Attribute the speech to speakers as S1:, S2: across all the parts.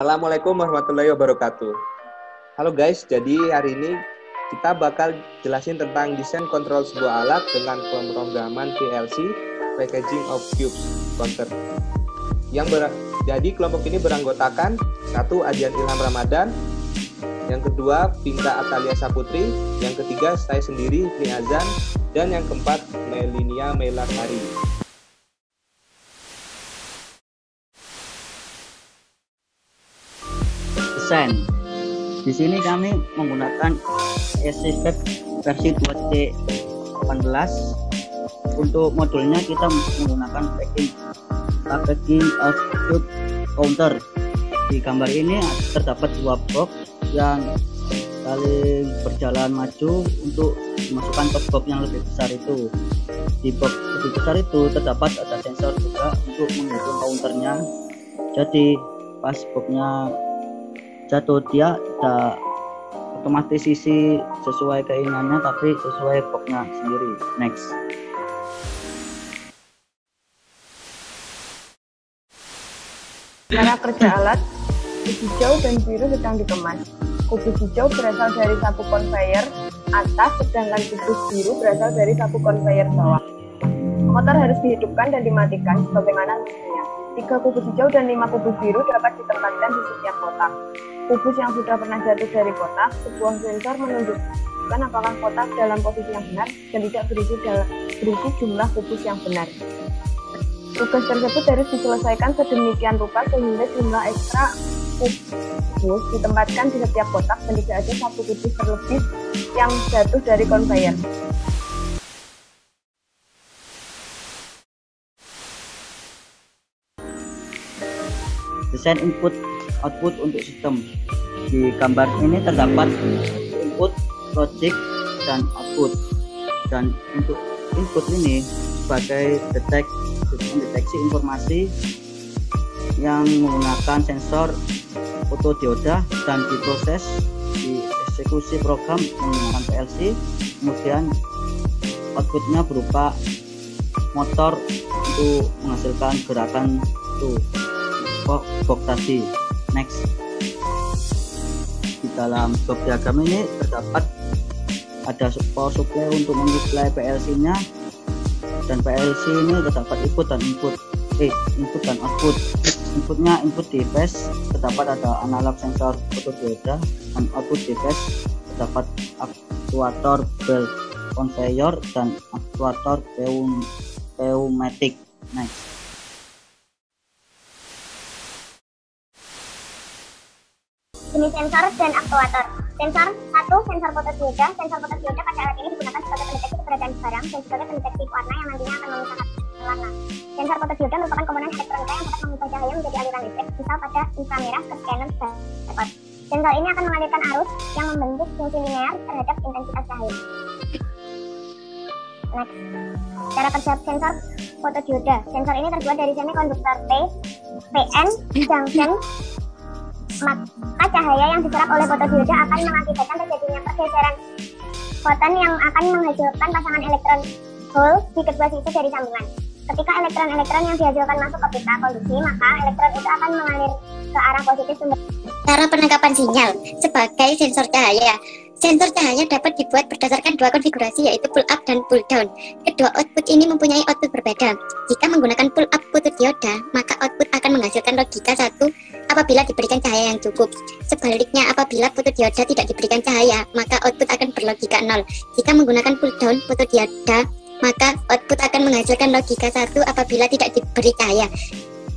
S1: Assalamualaikum warahmatullahi wabarakatuh. Halo guys, jadi hari ini kita bakal jelasin tentang desain kontrol sebuah alat dengan pemrograman PLC, Packaging of Cubes Counter. Jadi kelompok ini beranggotakan satu Adian Ilham Ramadan, yang kedua Pinta Atalia Saputri, yang ketiga saya sendiri Ibni Azan, dan yang keempat Melinia Melasari.
S2: Desain. Di sini kami menggunakan SCPEP versi 2C18. Untuk modulnya kita menggunakan packaging of cube counter. Di gambar ini terdapat dua box yang saling berjalan maju untuk memasukkan ke box yang lebih besar itu. Di box lebih besar itu terdapat ada sensor juga untuk menghitung counternya. Jadi pas boxnya jatuh dia tidak otomatis isi sesuai keinginannya, tapi sesuai boxnya sendiri. Next.
S3: Cara kerja alat, kubus hijau dan biru sedang dikemas. Kubus hijau berasal dari sapu konveyor atas, sedangkan kubus biru berasal dari sapu konveyor bawah. Motor harus dihidupkan dan dimatikan sebagaimana mestinya. 3 kubus hijau dan 5 kubus biru dapat ditempatkan di setiap kotak. Kubus yang sudah pernah jatuh dari kotak, sebuah sensor menunjukkan apakah kotak dalam posisi yang benar dan tidak berisi jumlah kubus yang benar. Tugas tersebut harus diselesaikan sedemikian rupa sehingga jumlah ekstra kubus ditempatkan di setiap kotak dan tidak ada satu kubus terlebih yang jatuh dari konveyor.
S2: Desain input output untuk sistem. Di gambar ini terdapat input, logic, dan output. Dan untuk input ini sebagai mendeteksi informasi yang menggunakan sensor fotodioda dan diproses di eksekusi program menggunakan PLC. Kemudian outputnya berupa motor untuk menghasilkan gerakan itu box tadi. Next. Di dalam blok diagram ini terdapat ada power supply untuk menyuplai PLC-nya, dan PLC ini terdapat input dan input dan output. Inputnya input device, terdapat ada analog sensor fotodioda, dan output device terdapat aktuator belt conveyor dan aktuator pneumatik. Next.
S4: Jenis sensor dan aktuator. Sensor 1, sensor fotodioda. Sensor fotodioda pada alat ini digunakan sebagai pendeteksi keberadaan barang dan sebagai pendeteksi warna yang nantinya akan memisahkan warna. Sensor fotodioda merupakan komponen elektronika yang dapat mengubah cahaya menjadi aliran listrik, misal pada inframerah ke scanner dapat. Sensor ini akan mengalirkan arus yang membentuk fungsi linear terhadap intensitas cahaya. Next. Cara kerja sensor fotodioda. Sensor ini terbuat dari semikonduktor PN junction. Maka cahaya yang diserap oleh fotodioda akan mengakibatkan terjadinya pergeseran foton yang akan menghasilkan pasangan elektron hole di kedua sisi dari sambungan. Ketika elektron-elektron yang dihasilkan masuk ke pita konduksi, maka elektron itu akan mengalir ke arah positif sumber.
S5: Cara penangkapan sinyal sebagai sensor cahaya. Sensor cahaya dapat dibuat berdasarkan dua konfigurasi, yaitu pull up dan pull down. Kedua output ini mempunyai output berbeda. Jika menggunakan pull up fotodioda, maka output akan menghasilkan logika 1 apabila diberikan cahaya yang cukup. Sebaliknya, apabila fotodioda tidak diberikan cahaya, maka output akan berlogika 0. Jika menggunakan pull down fotodioda, maka output akan menghasilkan logika 1 apabila tidak diberi cahaya.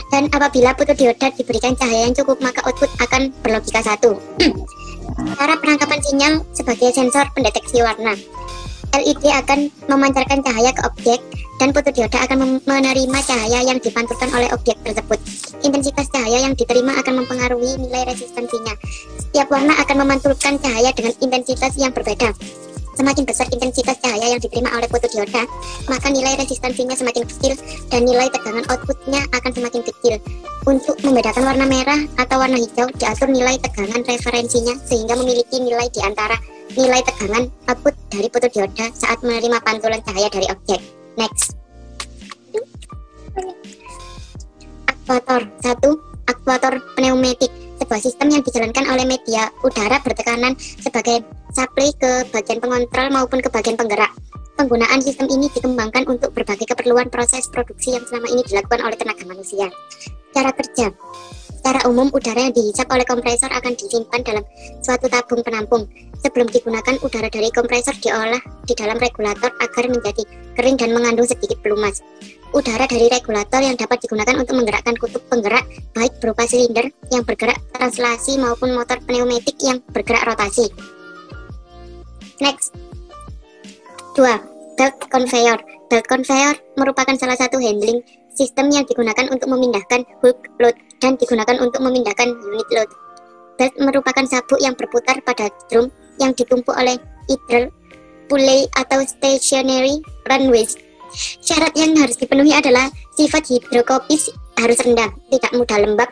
S5: Dan apabila fotodioda diberikan cahaya yang cukup, maka output akan berlogika 1. Cara penangkapan sinyal sebagai sensor pendeteksi warna. LED akan memancarkan cahaya ke objek, dan fotodioda akan menerima cahaya yang dipantulkan oleh objek tersebut. Intensitas cahaya yang diterima akan mempengaruhi nilai resistansinya. Setiap warna akan memantulkan cahaya dengan intensitas yang berbeda. Semakin besar intensitas cahaya yang diterima oleh fotodioda, maka nilai resistansinya semakin kecil dan nilai tegangan outputnya akan semakin kecil. Untuk membedakan warna merah atau warna hijau, diatur nilai tegangan referensinya sehingga memiliki nilai di antara nilai tegangan output dari fotodioda saat menerima pantulan cahaya dari objek. Next. Aktuator 1. Aktuator pneumatik. sebuah sistem yang dijalankan oleh media udara bertekanan sebagai supply ke bagian pengontrol maupun ke bagian penggerak. Penggunaan sistem ini dikembangkan untuk berbagai keperluan proses produksi yang selama ini dilakukan oleh tenaga manusia. Cara kerja. Secara umum, udara yang dihisap oleh kompresor akan disimpan dalam suatu tabung penampung. Sebelum digunakan, udara dari kompresor diolah di dalam regulator agar menjadi kering dan mengandung sedikit pelumas. Udara dari regulator yang dapat digunakan untuk menggerakkan kutub penggerak, baik berupa silinder yang bergerak translasi maupun motor pneumatik yang bergerak rotasi. Next. 2. Belt conveyor. Belt conveyor merupakan salah satu handling sistem yang digunakan untuk memindahkan bulk load dan digunakan untuk memindahkan unit load. Belt merupakan sabuk yang berputar pada drum yang ditumpuk oleh idle pulley atau stationary runways. Syarat yang harus dipenuhi adalah sifat hidrokopis harus rendah, tidak mudah lembab.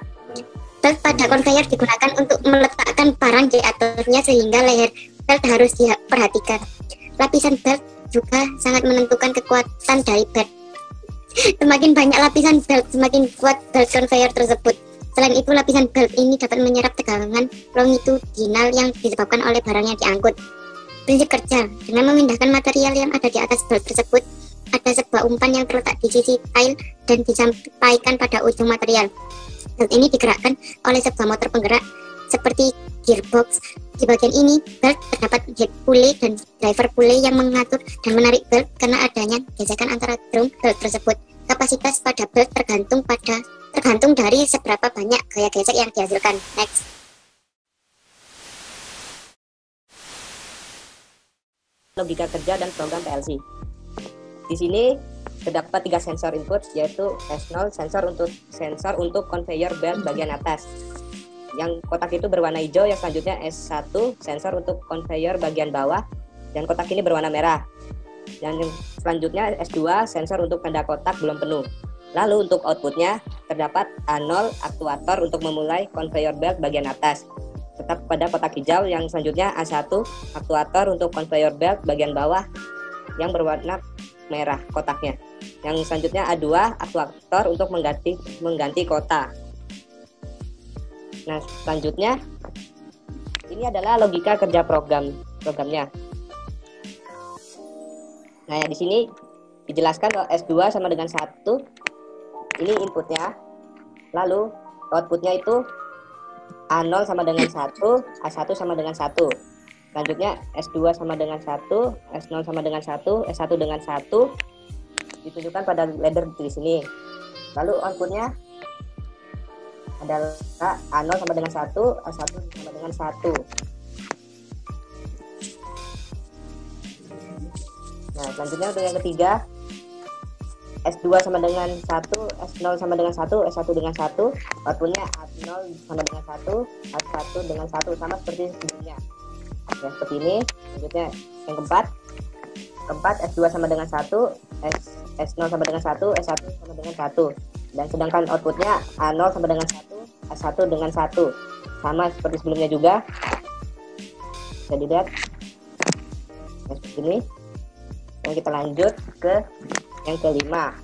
S5: Belt pada conveyor digunakan untuk meletakkan barang di atasnya sehingga leher belt harus diperhatikan. Lapisan belt juga sangat menentukan kekuatan dari belt. Semakin banyak lapisan belt, semakin kuat belt conveyor tersebut. Selain itu, lapisan belt ini dapat menyerap tegangan longitudinal yang disebabkan oleh barang yang diangkut. Prinsip kerja. Dengan memindahkan material yang ada di atas belt tersebut, ada sebuah umpan yang terletak di sisi tail dan disampaikan pada ujung material. Belt ini digerakkan oleh sebuah motor penggerak seperti gearbox. Di bagian ini, belt terdapat head pulley dan driver pulley yang mengatur dan menarik belt karena adanya gesekan antara drum belt tersebut. Kapasitas pada belt tergantung dari seberapa banyak gaya gesek yang dihasilkan. Next.
S6: Logika kerja dan program PLC. Di sini terdapat 3 sensor input, yaitu S0 sensor untuk conveyor belt bagian atas. Yang kotak itu berwarna hijau, yang selanjutnya S1 sensor untuk conveyor bagian bawah, dan kotak ini berwarna merah. Dan yang selanjutnya S2 sensor untuk tanda kotak belum penuh. Lalu untuk outputnya terdapat A0 aktuator untuk memulai conveyor belt bagian atas. Tetap pada kotak hijau. Yang selanjutnya A1 aktuator untuk conveyor belt bagian bawah yang berwarna merah kotaknya. Yang selanjutnya A2 aktuator untuk mengganti kotak. Nah, selanjutnya ini adalah logika kerja programnya. Nah, di sini dijelaskan bahwa S2 sama dengan 1, ini inputnya. Lalu outputnya itu A0 sama dengan 1, A1 sama dengan 1. Selanjutnya S2 sama dengan 1, S0 sama dengan 1, S1 dengan 1. Ditunjukkan pada ladder di sini. Lalu outputnya adalah A0 sama dengan 1, A1 sama dengan 1. Nah, selanjutnya untuk yang ketiga, S2 sama dengan 1, S0 sama dengan 1, S1 dengan 1, outputnya A0 sama dengan 1, A1 dengan 1, sama seperti sebelumnya. Ya, seperti ini. Selanjutnya yang keempat S2 sama dengan 1, S0 sama dengan 1, S1 sama dengan 1. Dan sedangkan outputnya A0 sama dengan 1, A1 dengan 1. Sama seperti sebelumnya juga. Bisa dilihat. Nah, seperti ini. Yang kita lanjut ke yang kelima.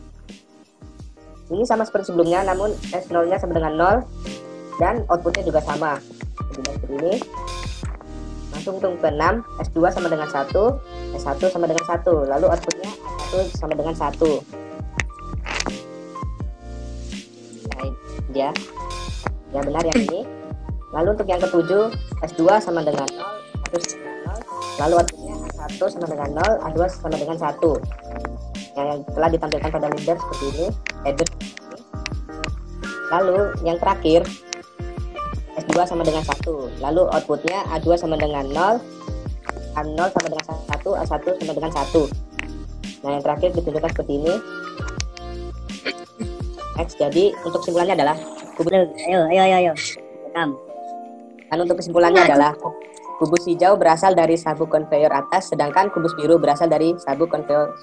S6: Ini sama seperti sebelumnya, namun S0-nya sama dengan 0 dan outputnya juga sama. Seperti ini. Langsung untuk ke 6, S2 sama dengan 1, S1 sama dengan 1. Lalu outputnya A1 sama dengan 1. Nah, ya benar yang ini. Lalu untuk yang ketujuh, S2 sama dengan 0, A1 sama dengan 0. Lalu outputnya A1 sama dengan 0, A2 sama dengan 1. Yang telah ditampilkan pada leader seperti ini, header seperti ini. Lalu yang terakhir, S2 sama dengan 1. Lalu outputnya A2 sama dengan 0, A0 sama dengan 1, A1 sama dengan 1. Nah, yang terakhir ditunjukkan seperti ini. X. Jadi untuk kesimpulannya adalah
S2: Ayo.
S6: Dan untuk kesimpulannya adalah kubus hijau berasal dari sabuk konveyor atas, sedangkan kubus biru berasal dari sabuk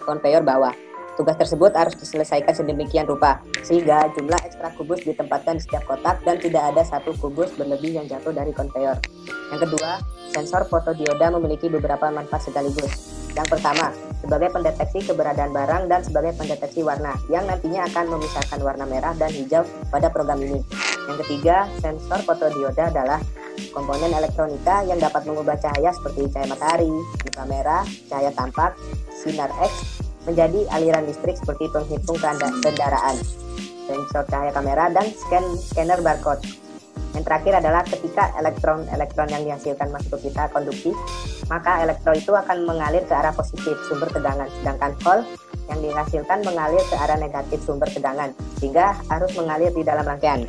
S6: konveyor bawah. Tugas tersebut harus diselesaikan sedemikian rupa, sehingga jumlah ekstra kubus ditempatkan di setiap kotak dan tidak ada satu kubus berlebih yang jatuh dari konveyor. Yang kedua, sensor fotodioda memiliki beberapa manfaat sekaligus. Yang pertama, sebagai pendeteksi keberadaan barang dan sebagai pendeteksi warna, yang nantinya akan memisahkan warna merah dan hijau pada program ini. Yang ketiga, sensor fotodioda adalah komponen elektronika yang dapat mengubah cahaya seperti cahaya matahari, inframerah, cahaya tampak, sinar X menjadi aliran listrik seperti penghitung kendaraan, sensor cahaya kamera, dan scanner barcode. Yang terakhir adalah ketika elektron yang dihasilkan masuk ke kita konduktif, maka elektron itu akan mengalir ke arah positif sumber tegangan, sedangkan hole yang dihasilkan mengalir ke arah negatif sumber tegangan, sehingga harus mengalir di dalam rangkaian.